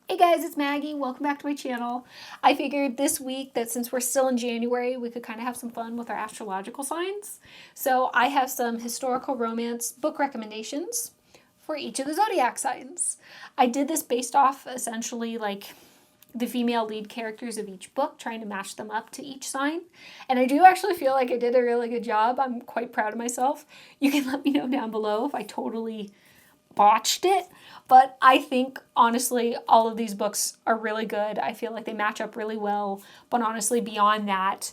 Hey guys, it's Maggie. Welcome back to my channel. I figured this week that since we're still in January, we could kind of have some fun with our astrological signs. So I have some historical romance book recommendations for each of the zodiac signs. I did this based off essentially like the female lead characters of each book, trying to match them up to each sign. And I do actually feel like I did a really good job. I'm quite proud of myself. You can let me know down below if I totally botched it, but I think honestly all of these books are really good. I feel like they match up really well, but honestly beyond that,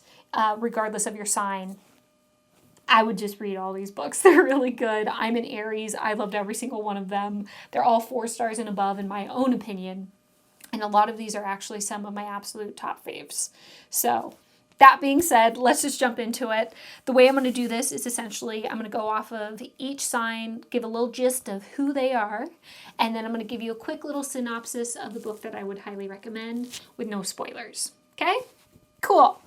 regardless of your sign, I would just read all these books. They're really good. I'm an Aries. I loved every single one of them. They're all 4 stars and above in my own opinion, and a lot of these are actually some of my absolute top faves. So that being said, let's just jump into it. The way I'm going to do this is essentially I'm going to go off of each sign, give a little gist of who they are, and then I'm going to give you a quick little synopsis of the book that I would highly recommend with no spoilers. Okay? Cool.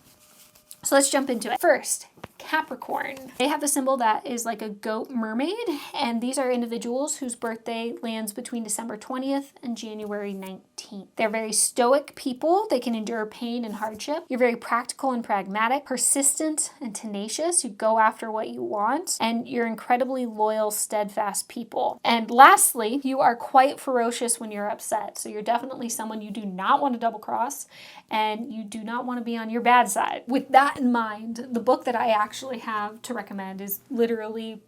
So let's jump into it. First, Capricorn. They have a symbol that is like a goat mermaid, and these are individuals whose birthday lands between December 20th and January 19th. They're very stoic people. They can endure pain and hardship. You're very practical and pragmatic, persistent and tenacious. You go after what you want, and you're incredibly loyal, steadfast people. And lastly, you are quite ferocious when you're upset. So you're definitely someone you do not want to double cross, and you do not want to be on your bad side. With that in mind, the book that I actually have to recommend is literally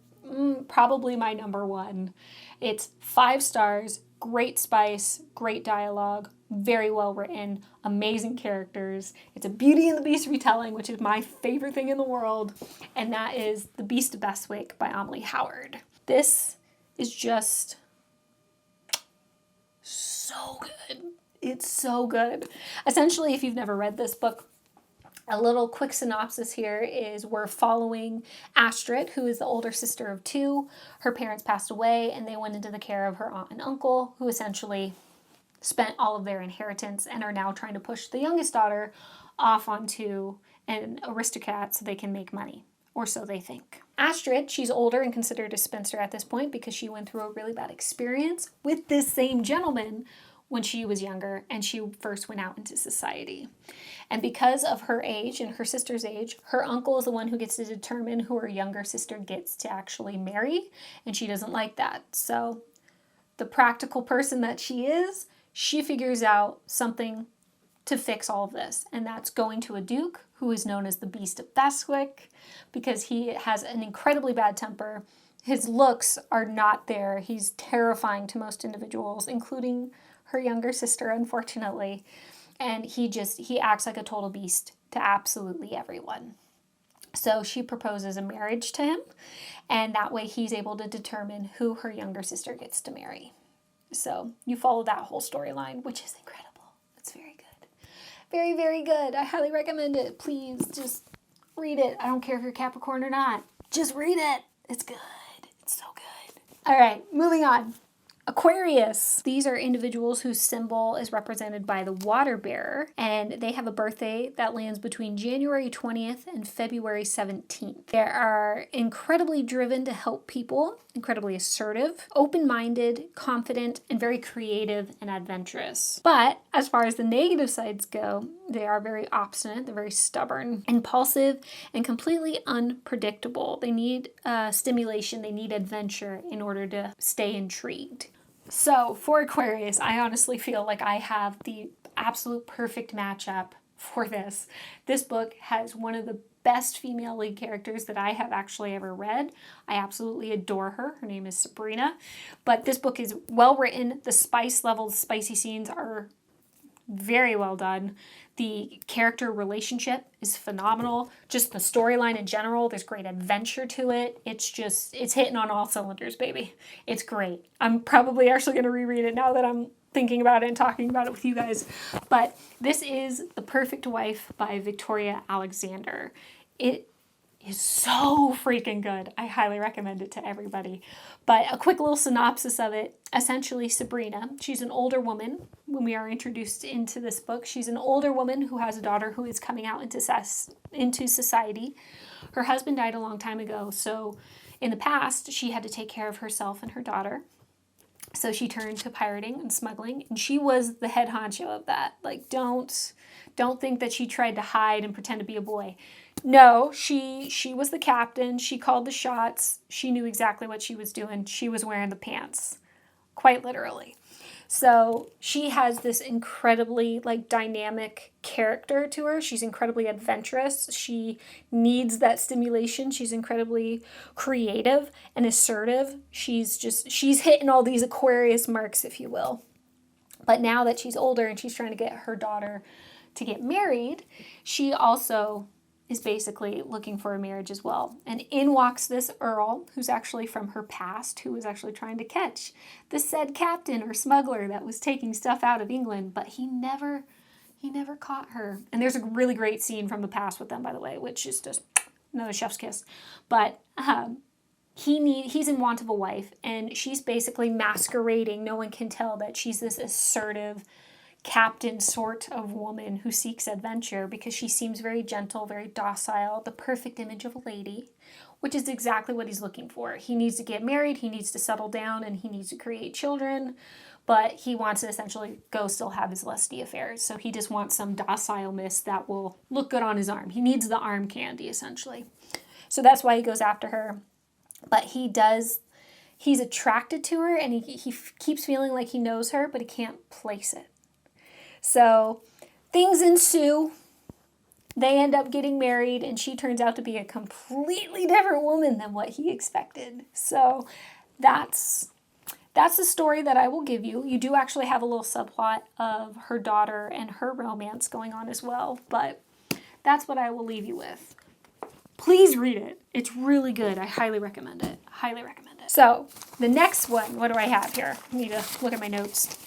probably my number one. It's 5 stars, great spice, great dialogue, very well written, amazing characters. It's a Beauty and the Beast retelling, which is my favorite thing in the world, and that is The Beast of Beswick by Amalie Howard. This is just so good. It's so good. Essentially, if you've never read this book, a little quick synopsis here is we're following Astrid, who is the older sister of 2. Her parents passed away and they went into the care of her aunt and uncle, who essentially spent all of their inheritance and are now trying to push the youngest daughter off onto an aristocrat so they can make money, or so they think. Astrid, she's older and considered a spinster at this point because she went through a really bad experience with this same gentleman when she was younger and she first went out into society. And because of her age and her sister's age, her uncle is the one who gets to determine who her younger sister gets to actually marry, and she doesn't like that. So the practical person that she is, she figures out something to fix all of this, and that's going to a duke who is known as the Beast of Beswick because he has an incredibly bad temper. His looks are not there. He's terrifying to most individuals, including her younger sister, unfortunately. And he acts like a total beast to absolutely everyone. So she proposes a marriage to him, and that way he's able to determine who her younger sister gets to marry. So you follow that whole storyline, which is incredible. It's very good. Very, very good. I highly recommend it. Please just read it. I don't care if you're Capricorn or not. Just read it. It's good. It's so good. All right, moving on. Aquarius. These are individuals whose symbol is represented by the water bearer, and they have a birthday that lands between January 20th and February 17th. They are incredibly driven to help people, incredibly assertive, open-minded, confident, and very creative and adventurous. But as far as the negative sides go, they are very obstinate, they're very stubborn, impulsive, and completely unpredictable. They need stimulation, they need adventure in order to stay intrigued. So for Aquarius, I honestly feel like I have the absolute perfect matchup for this. This book has one of the best female lead characters that I have actually ever read. I absolutely adore her. Her name is Sabrina. But this book is well written. The spice level, the spicy scenes are very well done. The character relationship is phenomenal. Just the storyline in general, there's great adventure to it. It's hitting on all cylinders, baby. It's great. I'm probably actually going to reread it now that I'm thinking about it and talking about it with you guys. But this is The Perfect Wife by Victoria Alexander. It is so freaking good. I highly recommend it to everybody. But a quick little synopsis of it. Essentially, Sabrina, she's an older woman when we are introduced into this book. She's an older woman who has a daughter who is coming out into society. Her husband died a long time ago, so in the past, she had to take care of herself and her daughter. So she turned to pirating and smuggling, and she was the head honcho of that. Like, don't think that she tried to hide and pretend to be a boy. No, she was the captain. She called the shots. She knew exactly what she was doing. She was wearing the pants, quite literally. So she has this incredibly like dynamic character to her. She's incredibly adventurous. She needs that stimulation. She's incredibly creative and assertive. She's hitting all these Aquarius marks, if you will. But now that she's older and she's trying to get her daughter to get married, she also is basically looking for a marriage as well. And in walks this Earl, who's actually from her past, who was actually trying to catch the said captain or smuggler that was taking stuff out of England, but he never caught her. And there's a really great scene from the past with them, by the way, which is just another chef's kiss. But he's in want of a wife, and she's basically masquerading. No one can tell that she's this assertive captain sort of woman who seeks adventure because she seems very gentle, very docile, the perfect image of a lady, which is exactly what he's looking for. He needs to get married, he needs to settle down, and he needs to create children, but he wants to essentially go still have his lusty affairs. So he just wants some docile miss that will look good on his arm. He needs the arm candy, essentially. So that's why he goes after her. But he's attracted to her, and he keeps feeling like he knows her, but he can't place it. So things ensue. They end up getting married, and she turns out to be a completely different woman than what he expected. So that's the story that I will give you. You do actually have a little subplot of her daughter and her romance going on as well, but that's what I will leave you with. Please read it. It's really good. I highly recommend it. Highly recommend it. So the next one, what do I have here? I need to look at my notes.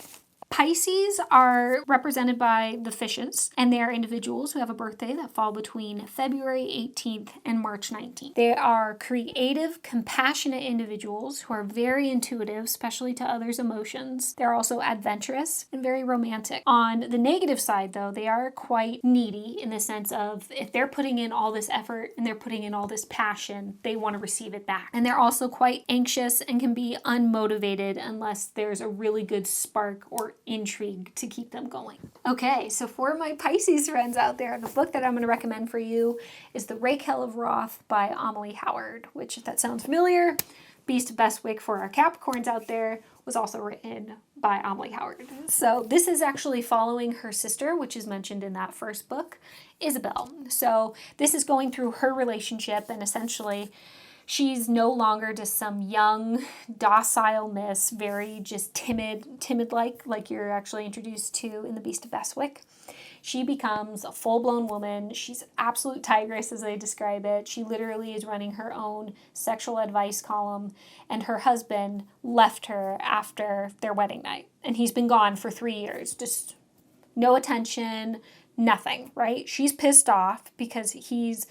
Pisces are represented by the fishes, and they are individuals who have a birthday that fall between February 18th and March 19th. They are creative, compassionate individuals who are very intuitive, especially to others' emotions. They're also adventurous and very romantic. On the negative side, though, they are quite needy in the sense of if they're putting in all this effort and they're putting in all this passion, they want to receive it back. And they're also quite anxious and can be unmotivated unless there's a really good spark or intrigue to keep them going. Okay, so for my Pisces friends out there, the book that I'm going to recommend for you is The Rakehell of Roth by Amalie Howard, which, if that sounds familiar, Beast of Beswick for our Capricorns out there was also written by Amalie Howard. So this is actually following her sister, which is mentioned in that first book, Isabel. So this is going through her relationship, and essentially she's no longer just some young, docile miss, very just timid-like you're actually introduced to in The Beast of Beswick. She becomes a full-blown woman. She's an absolute tigress, as they describe it. She literally is running her own sexual advice column, and her husband left her after their wedding night. And he's been gone for 3 years. Just no attention, nothing, right? She's pissed off because he's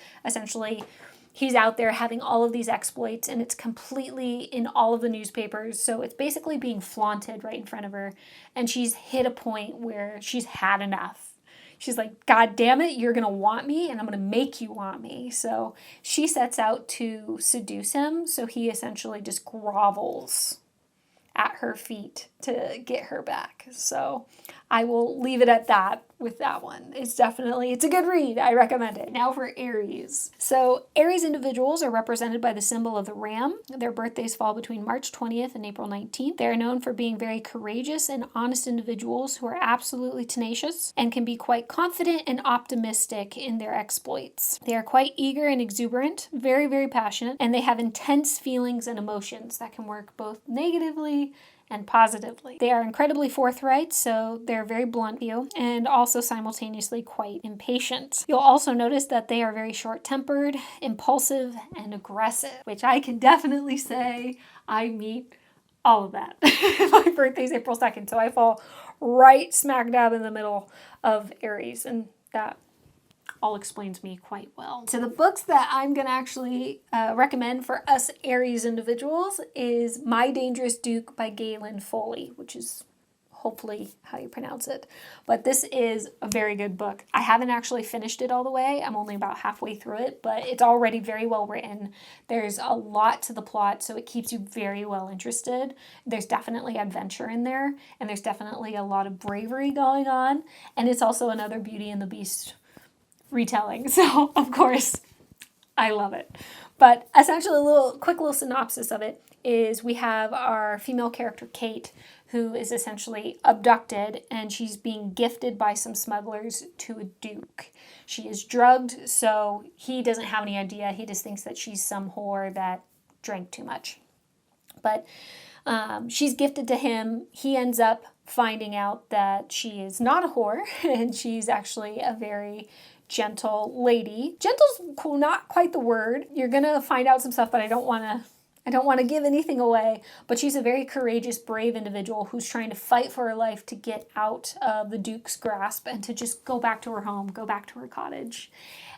out there having all of these exploits, and it's completely in all of the newspapers. So it's basically being flaunted right in front of her. And she's hit a point where she's had enough. She's like, God damn it, you're going to want me, and I'm going to make you want me. So she sets out to seduce him. So he essentially just grovels at her feet to get her back. So I will leave it at that with that one. It's a good read. I recommend it. Now for Aries. So Aries individuals are represented by the symbol of the ram. Their birthdays fall between March 20th and April 19th. They are known for being very courageous and honest individuals who are absolutely tenacious and can be quite confident and optimistic in their exploits. They are quite eager and exuberant, very, very passionate, and they have intense feelings and emotions that can work both negatively and positively. They are incredibly forthright, so they're very blunt view, and also simultaneously quite impatient. You'll also notice that they are very short-tempered, impulsive, and aggressive, which I can definitely say I meet all of that. My birthday's April 2nd, so I fall right smack dab in the middle of Aries, and that all explains me quite well. So the books that I'm going to actually recommend for us Aries individuals is My Dangerous Duke by Gayle and Foley, which is, hopefully how you pronounce it. But this is a very good book. I haven't actually finished it all the way. I'm only about halfway through it, but it's already very well written. There's a lot to the plot, so it keeps you very well interested. There's definitely adventure in there, and there's definitely a lot of bravery going on. And it's also another Beauty and the Beast retelling. So, of course, I love it. But essentially, a quick little synopsis of it is we have our female character, Kate, who is essentially abducted, and she's being gifted by some smugglers to a duke. She is drugged, so he doesn't have any idea. He just thinks that she's some whore that drank too much. But she's gifted to him. He ends up finding out that she is not a whore, and she's actually a very gentle lady. Gentle's not quite the word. You're gonna find out some stuff, but I don't want to give anything away. But she's a very courageous, brave individual who's trying to fight for her life to get out of the Duke's grasp and to just go back to her home, go back to her cottage.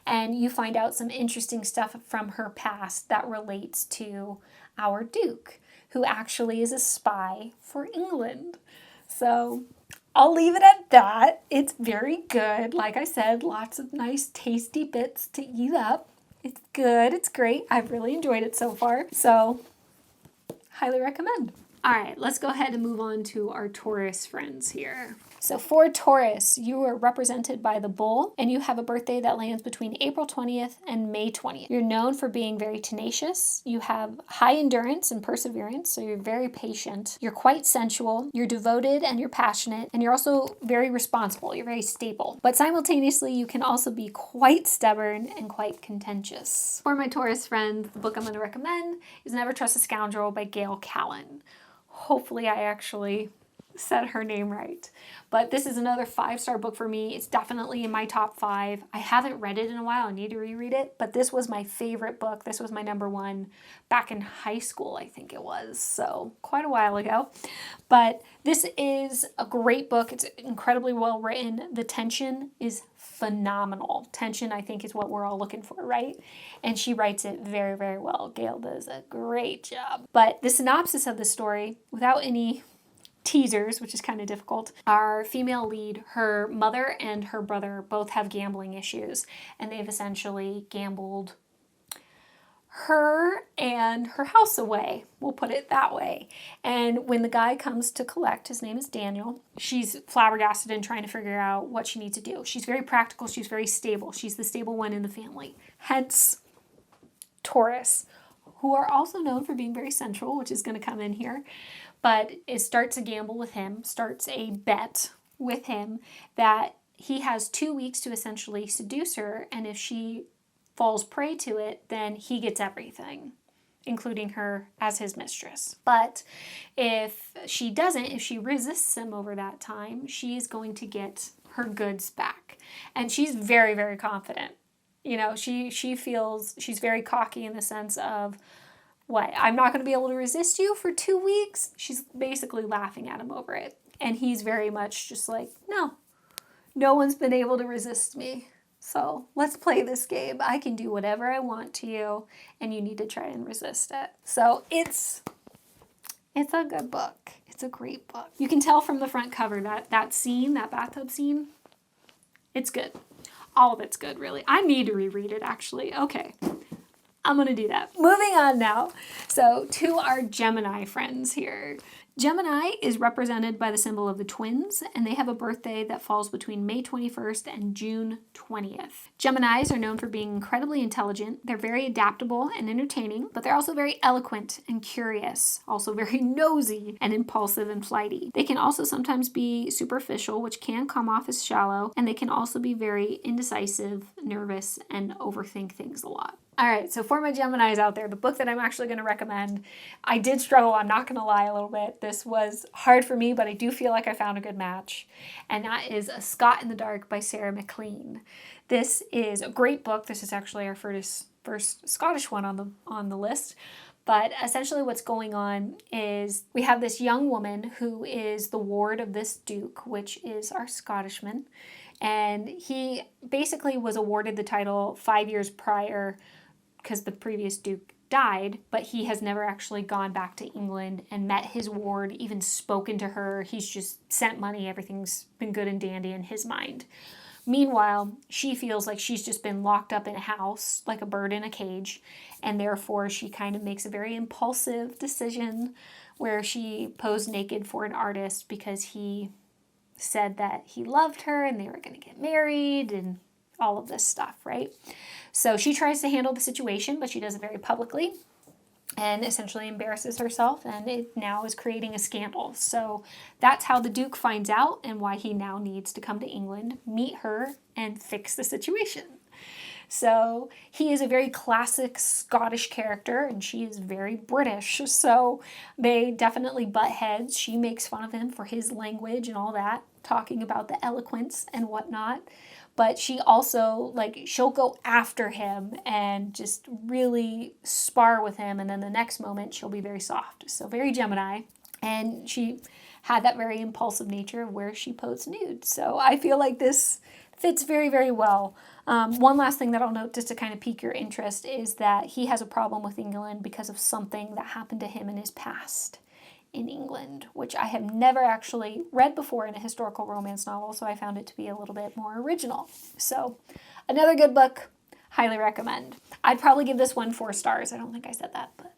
And you find out some interesting stuff from her past that relates to our Duke, who actually is a spy for England. So I'll leave it at that. It's very good. Like I said, lots of nice, tasty bits to eat up. It's good. It's great. I've really enjoyed it so far. So, highly recommend. All right, let's go ahead and move on to our Taurus friends here. So for Taurus, you are represented by the bull, and you have a birthday that lands between April 20th and May 20th. You're known for being very tenacious. You have high endurance and perseverance, so you're very patient. You're quite sensual. You're devoted and you're passionate, and you're also very responsible. You're very stable. But simultaneously, you can also be quite stubborn and quite contentious. For my Taurus friends, the book I'm going to recommend is Never Trust a Scoundrel by Gayle Callen. Hopefully I actually said her name right. But this is another 5-star book for me. It's definitely in my top 5. I haven't read it in a while. I need to reread it. But this was my favorite book. This was my number 1 back in high school, I think it was. So quite a while ago. But this is a great book. It's incredibly well written. The tension is phenomenal. Tension, I think, is what we're all looking for, right? And she writes it very, very well. Gayle does a great job. But the synopsis of the story, without any teasers, which is kind of difficult, our female lead, her mother and her brother both have gambling issues, and they've essentially gambled her and her house away. We'll put it that way. And when the guy comes to collect, his name is Daniel, she's flabbergasted and trying to figure out what she needs to do. She's very practical. She's very stable. She's the stable one in the family. Hence, Taurus, who are also known for being very sensual, which is going to come in here. But it starts a gamble with him, starts a bet with him that he has 2 weeks to essentially seduce her, and if she falls prey to it, then he gets everything, including her as his mistress. But if she doesn't, if she resists him over that time, she's going to get her goods back. And she's very, very confident. You know, she feels she's very cocky in the sense of, what, I'm not going to be able to resist you for 2 weeks? She's basically laughing at him over it. And he's very much just like, no one's been able to resist me. So let's play this game. I can do whatever I want to you, and you need to try and resist it. So it's a good book. It's a great book. You can tell from the front cover that scene, that bathtub scene, it's good. All of it's good, really. I need to reread it, actually. Okay. I'm going to do that. Moving on now. So to our Gemini friends here. Gemini is represented by the symbol of the twins, and they have a birthday that falls between May 21st and June 20th. Geminis are known for being incredibly intelligent. They're very adaptable and entertaining, but they're also very eloquent and curious, also very nosy and impulsive and flighty. They can also sometimes be superficial, which can come off as shallow, and they can also be very indecisive, nervous, and overthink things a lot. All right, so for my Geminis out there, the book that I'm actually going to recommend, I did struggle, I'm not going to lie, a little bit. This was hard for me, but I do feel like I found a good match. And that is A Scot in the Dark by Sarah MacLean. This is a great book. This is actually our first Scottish one on the list. But essentially what's going on is we have this young woman who is the ward of this duke, which is our Scottishman. And he basically was awarded the title 5 years prior because the previous duke died, but he has never actually gone back to England and met his ward, even spoken to her. He's just sent money. Everything's been good and dandy in his mind. Meanwhile, she feels like she's just been locked up in a house, like a bird in a cage, and therefore she kind of makes a very impulsive decision where she posed naked for an artist because he said that he loved her and they were going to get married and all of this stuff, right? So she tries to handle the situation, but she does it very publicly and essentially embarrasses herself, and it now is creating a scandal. So that's how the Duke finds out and why he now needs to come to England, meet her, and fix the situation. So he is a very classic Scottish character, and she is very British. So they definitely butt heads. She makes fun of him for his language and all that, talking about the eloquence and whatnot. But she also, like, she'll go after him and just really spar with him. And then the next moment, she'll be very soft. So very Gemini. And she had that very impulsive nature of where she posed nude. So I feel like this fits very, very well. One last thing that I'll note just to kind of pique your interest is that he has a problem with England because of something that happened to him in his past in England, which I have never actually read before in a historical romance novel, so I found it to be a little bit more original. So another good book, highly recommend. I'd probably give this one 4 stars. I don't think I said that, but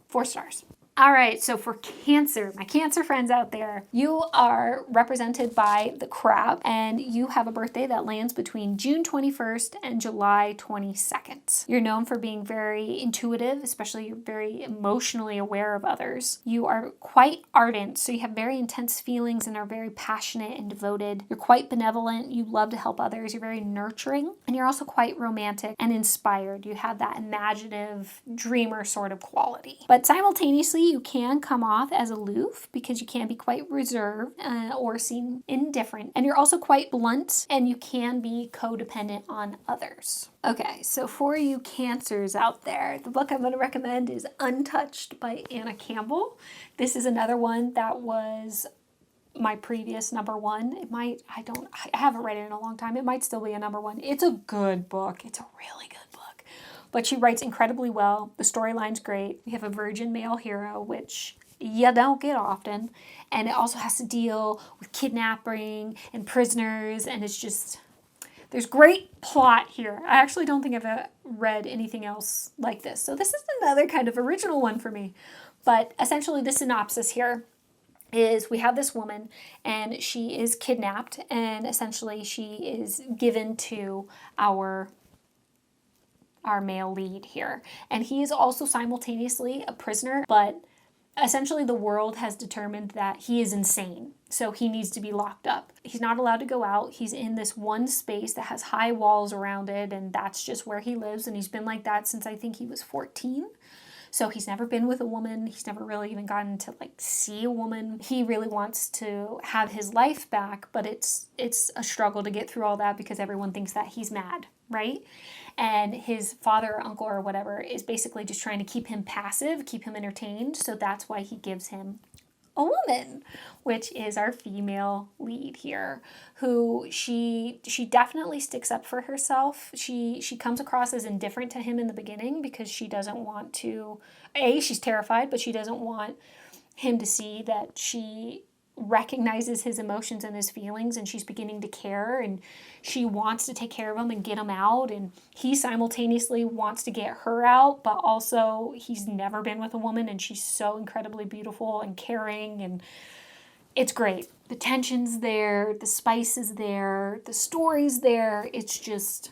4 stars. All right, so for Cancer, my Cancer friends out there, you are represented by the Crab, and you have a birthday that lands between June 21st and July 22nd. You're known for being very intuitive, especially you're very emotionally aware of others. You are quite ardent, so you have very intense feelings and are very passionate and devoted. You're quite benevolent, you love to help others, you're very nurturing, and you're also quite romantic and inspired. You have that imaginative dreamer sort of quality. But simultaneously, you can come off as aloof because you can be quite reserved or seem indifferent. And you're also quite blunt, and you can be codependent on others. Okay, so for you Cancers out there, the book I'm going to recommend is Untouched by Anna Campbell. This is another one that was my previous number one. I haven't read it in a long time. It might still be a number one. It's a good book. It's a really good book. But she writes incredibly well. The storyline's great. We have a virgin male hero, which you don't get often. And it also has to deal with kidnapping and prisoners. And it's just, there's great plot here. I actually don't think I've read anything else like this. So this is another kind of original one for me. But essentially the synopsis here is we have this woman and she is kidnapped. And essentially she is given to our male lead here. And he is also simultaneously a prisoner, but essentially the world has determined that he is insane. So he needs to be locked up. He's not allowed to go out. He's in this one space that has high walls around it, and that's just where he lives. And he's been like that since I think he was 14. So he's never been with a woman. He's never really even gotten to see a woman. He really wants to have his life back, but it's a struggle to get through all that because everyone thinks that he's mad, right? And his father or uncle or whatever is basically just trying to keep him passive, keep him entertained. So that's why he gives him a woman, which is our female lead here, who she definitely sticks up for herself. She comes across as indifferent to him in the beginning because she doesn't want to, she's terrified, but she doesn't want him to see that she recognizes his emotions and his feelings, and she's beginning to care, and she wants to take care of him and get him out, and he simultaneously wants to get her out, but also he's never been with a woman, and she's so incredibly beautiful and caring, and it's great. The tension's there, the spice is there, the story's there. It's just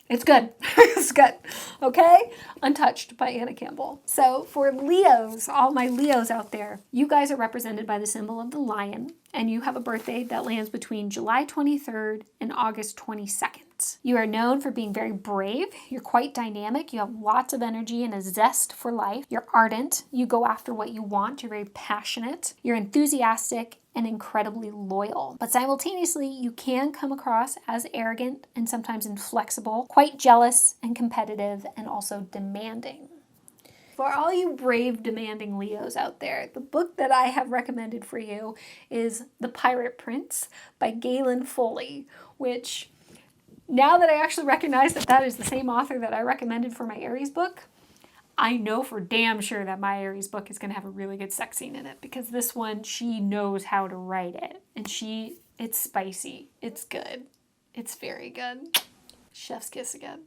it's good. It's good. Okay? Untouched by Anna Campbell. So for Leos, all my Leos out there, you guys are represented by the symbol of the lion, and you have a birthday that lands between July 23rd and August 22nd. You are known for being very brave. You're quite dynamic. You have lots of energy and a zest for life. You're ardent. You go after what you want. You're very passionate. You're enthusiastic and incredibly loyal. But simultaneously, you can come across as arrogant and sometimes inflexible, quite jealous and competitive, and also demanding. For all you brave, demanding Leos out there, the book that I have recommended for you is The Pirate Prince by Gayle and Foley, which now that I actually recognize that that is the same author that I recommended for my Aries book, I know for damn sure that my Aries book is going to have a really good sex scene in it, because this one, she knows how to write it. And it's spicy. It's good. It's very good. Chef's kiss again.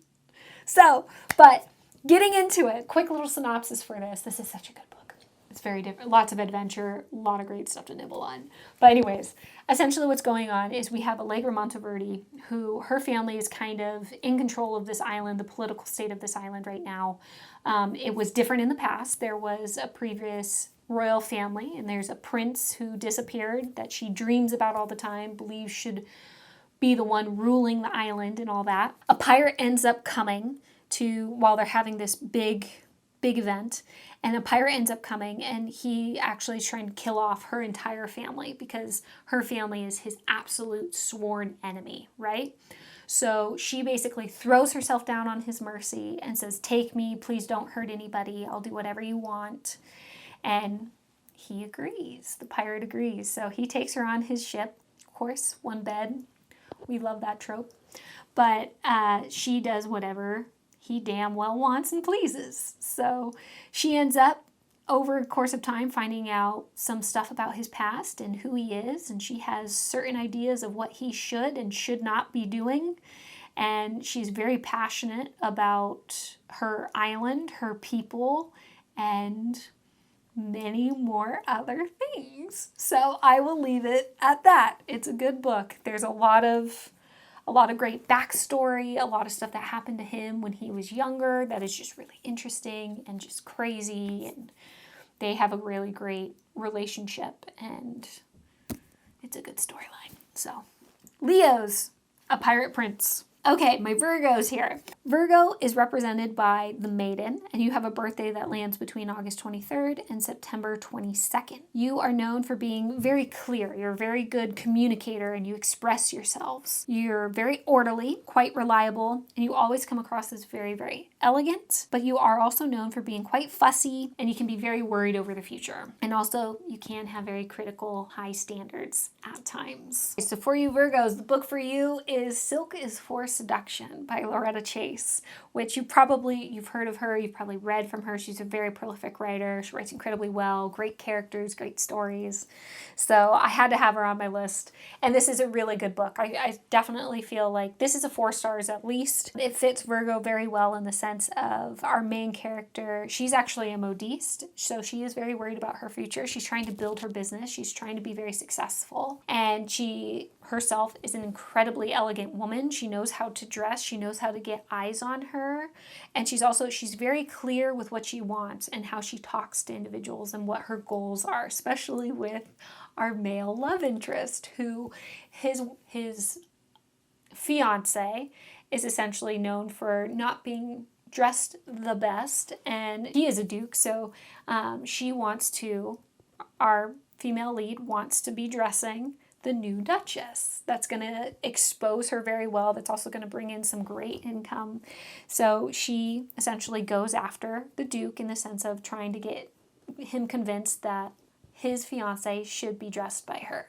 So, but getting into it, quick little synopsis for this. This is such a good book. It's very different. Lots of adventure, a lot of great stuff to nibble on. But anyways, essentially what's going on is we have Allegra Monteverdi, who her family is kind of in control of this island, the political state of this island right now. It was different in the past. There was a previous royal family, and there's a prince who disappeared that she dreams about all the time, believes should be the one ruling the island and all that. A pirate ends up coming while they're having this big event, and a pirate ends up coming, and he actually is trying to kill off her entire family because her family is his absolute sworn enemy, right? So she basically throws herself down on his mercy and says, take me, please don't hurt anybody, I'll do whatever you want. And he agrees, the pirate agrees. So he takes her on his ship, of course, one bed. We love that trope. But she does whatever he damn well wants and pleases. So she ends up, over the course of time, finding out some stuff about his past and who he is. And she has certain ideas of what he should and should not be doing. And she's very passionate about her island, her people, and many more other things. So I will leave it at that. It's a good book. There's a lot of great backstory, a lot of stuff that happened to him when he was younger that is just really interesting and just crazy, and they have a really great relationship, and it's a good storyline. So, Leos, a pirate prince. Okay, my Virgos here. Virgo is represented by the Maiden, and you have a birthday that lands between August 23rd and September 22nd. You are known for being very clear. You're a very good communicator, and you express yourselves. You're very orderly, quite reliable, and you always come across as very, very elegant, but you are also known for being quite fussy, and you can be very worried over the future. And also, you can have very critical, high standards at times. So for you Virgos, the book for you is Silk is for Seduction by Loretta Chase, which you've heard of her, you've probably read from her. She's a very prolific writer. She writes incredibly well, great characters, great stories. So I had to have her on my list. And this is a really good book. I definitely feel like this is a 4 stars at least. It fits Virgo very well in the sense of our main character. She's actually a modiste, so she is very worried about her future. She's trying to build her business. She's trying to be very successful. And she herself is an incredibly elegant woman. She knows how to dress. She knows how to get eyes on her. And she's very clear with what she wants and how she talks to individuals and what her goals are, especially with our male love interest, who his fiance is essentially known for not being dressed the best, and he is a duke, so our female lead wants to be dressing the new Duchess. That's going to expose her very well. That's also going to bring in some great income. So she essentially goes after the Duke in the sense of trying to get him convinced that his fiancé should be dressed by her.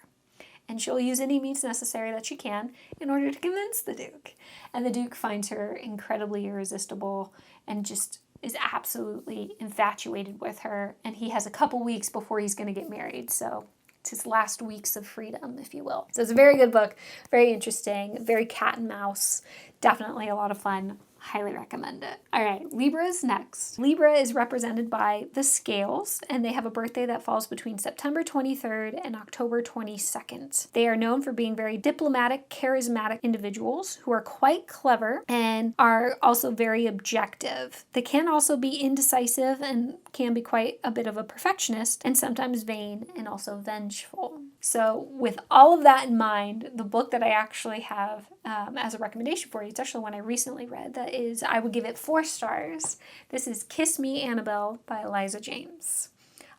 And she'll use any means necessary that she can in order to convince the Duke. And the Duke finds her incredibly irresistible and just is absolutely infatuated with her. And he has a couple weeks before he's going to get married. So it's his last weeks of freedom, if you will. So it's a very good book, very interesting, very cat and mouse, definitely a lot of fun. Highly recommend it. All right, Libra is next. Libra is represented by the Scales, and they have a birthday that falls between September 23rd and October 22nd. They are known for being very diplomatic, charismatic individuals who are quite clever and are also very objective. They can also be indecisive and can be quite a bit of a perfectionist and sometimes vain and also vengeful. So with all of that in mind, the book that I actually have as a recommendation for you, it's actually one I recently read, that is, I would give it 4 stars. This is Kiss Me, Annabelle by Eliza James.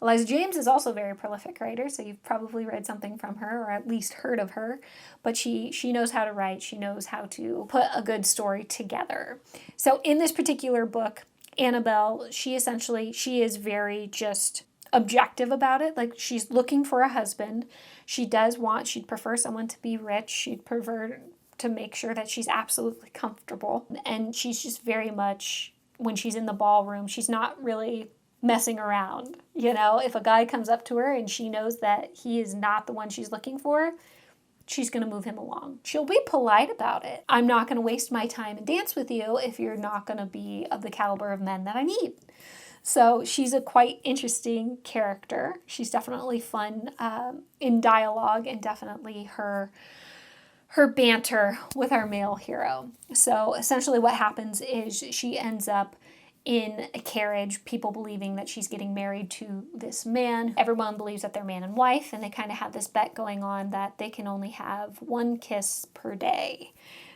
Eliza James is also a very prolific writer, so you've probably read something from her or at least heard of her, but she knows how to write. She knows how to put a good story together. So in this particular book, Annabelle, she is very just objective about it. Like, she's looking for a husband. She'd prefer someone to be rich. She'd prefer to make sure that she's absolutely comfortable. And she's just very much, when she's in the ballroom, she's not really messing around. You know, if a guy comes up to her and she knows that he is not the one she's looking for, she's going to move him along. She'll be polite about it. I'm not going to waste my time and dance with you if you're not going to be of the caliber of men that I need. So she's a quite interesting character. She's definitely fun in dialogue, and definitely her banter with our male hero. So essentially what happens is she ends up in a carriage, people believing that she's getting married to this man. Everyone believes that they're man and wife, and they kind of have this bet going on that they can only have one kiss per day.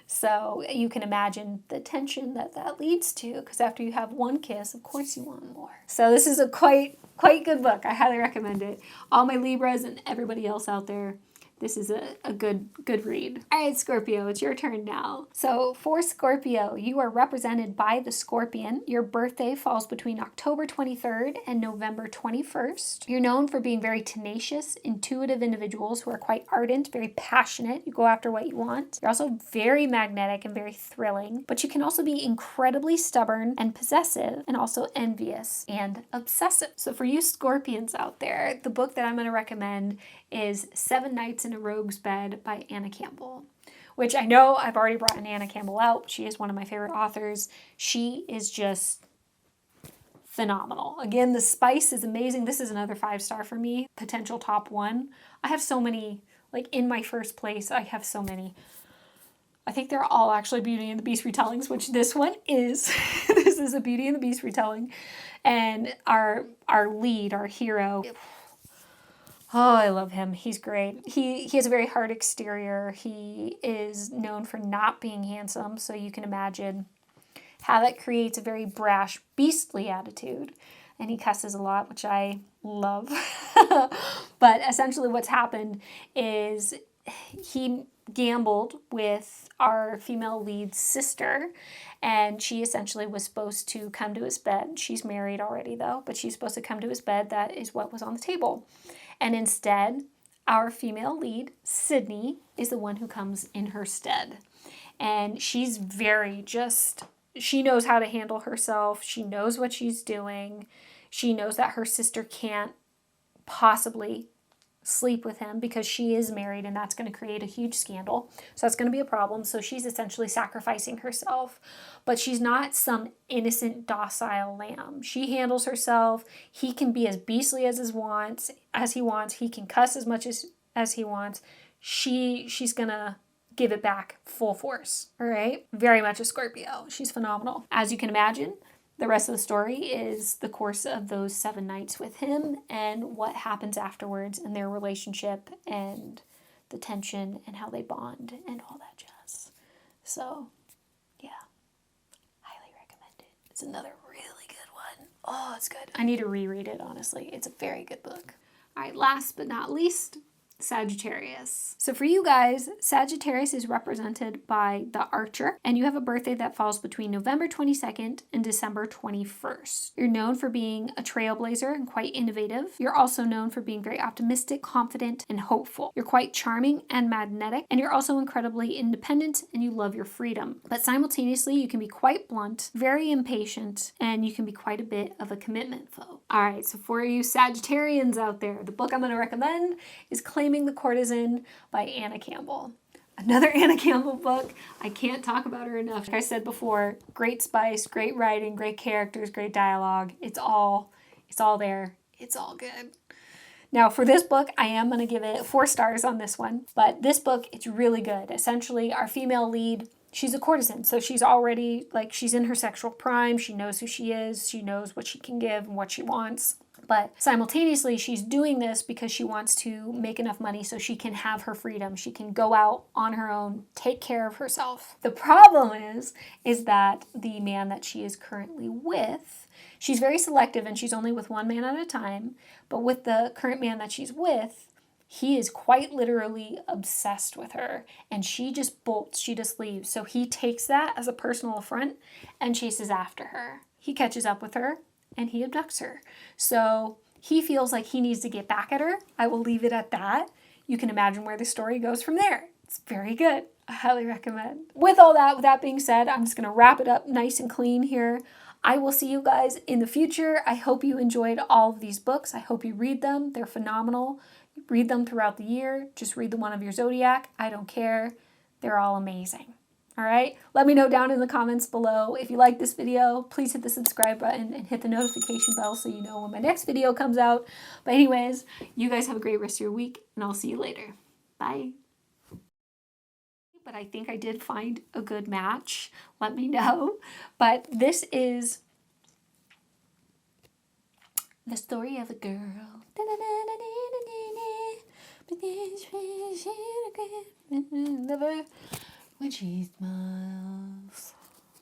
So you can imagine the tension that leads to, because after you have one kiss, of course you want more. So this is a quite good book. I highly recommend it. All my Libras and everybody else out there, this is a good read. All right, Scorpio, it's your turn now. So for Scorpio, you are represented by the Scorpion. Your birthday falls between October 23rd and November 21st. You're known for being very tenacious, intuitive individuals who are quite ardent, very passionate. You go after what you want. You're also very magnetic and very thrilling, but you can also be incredibly stubborn and possessive, and also envious and obsessive. So for you Scorpions out there, the book that I'm going to recommend is 7 Nights in a Rogue's Bed by Anna Campbell, which I know I've already brought Anna Campbell out. She is one of my favorite authors. She is just phenomenal. Again, the spice is amazing. This is another 5-star for me, potential top 1. I have so many, like in my first place, I have so many. I think they're all actually Beauty and the Beast retellings, which this one is. This is a Beauty and the Beast retelling. And our lead, our hero, oh, I love him. He's great. He has a very hard exterior. He is known for not being handsome, so you can imagine how that creates a very brash, beastly attitude. And he cusses a lot, which I love. But essentially what's happened is he gambled with our female lead's sister, and she essentially was supposed to come to his bed. She's married already though, but she's supposed to come to his bed. That is what was on the table. And instead, our female lead, Sydney, is the one who comes in her stead. And she's very she knows how to handle herself. She knows what she's doing. She knows that her sister can't possibly sleep with him because she is married, and that's going to create a huge scandal. So that's going to be a problem. So she's essentially sacrificing herself, but she's not some innocent, docile lamb. She handles herself. He can be as beastly as he wants. He can cuss as much as he wants. She's going to give it back full force. All right. Very much a Scorpio. She's phenomenal. As you can imagine, the rest of the story is the course of those 7 nights with him and what happens afterwards in their relationship and the tension and how they bond and all that jazz. So, yeah, highly recommend it. It's another really good one. Oh, it's good. I need to reread it, honestly. It's a very good book. All right, last but not least, Sagittarius. So for you guys, Sagittarius is represented by the Archer, and you have a birthday that falls between November 22nd and December 21st. You're known for being a trailblazer and quite innovative. You're also known for being very optimistic, confident, and hopeful. You're quite charming and magnetic, and you're also incredibly independent, and you love your freedom. But simultaneously, you can be quite blunt, very impatient, and you can be quite a bit of a commitment phobe. All right, so for you Sagittarians out there, the book I'm going to recommend is Claiming the Courtesan by Anna Campbell. Another Anna Campbell book. I can't talk about her enough. Like I said before, great spice, great writing, great characters, great dialogue. It's all there. It's all good. Now for this book, I am going to give it 4 stars on this one. But this book, it's really good. Essentially, our female lead, she's a courtesan. So she's already, she's in her sexual prime. She knows who she is. She knows what she can give and what she wants. But simultaneously, she's doing this because she wants to make enough money so she can have her freedom. She can go out on her own, take care of herself. The problem is that the man that she is currently with, she's very selective and she's only with one man at a time. But with the current man that she's with, he is quite literally obsessed with her, and she just bolts, she just leaves. So he takes that as a personal affront and chases after her. He catches up with her and he abducts her. So he feels like he needs to get back at her. I will leave it at that. You can imagine where the story goes from there. It's very good. I highly recommend. With that being said, I'm just going to wrap it up nice and clean here. I will see you guys in the future. I hope you enjoyed all of these books. I hope you read them. They're phenomenal. Read them throughout the year. Just read the one of your zodiac. I don't care. They're all amazing. All right? Let me know down in the comments below. If you like this video, please hit the subscribe button and hit the notification bell so you know when my next video comes out. But anyways, you guys have a great rest of your week, and I'll see you later. Bye. But I think I did find a good match. Let me know. But this is the story of a girl. When she smiles.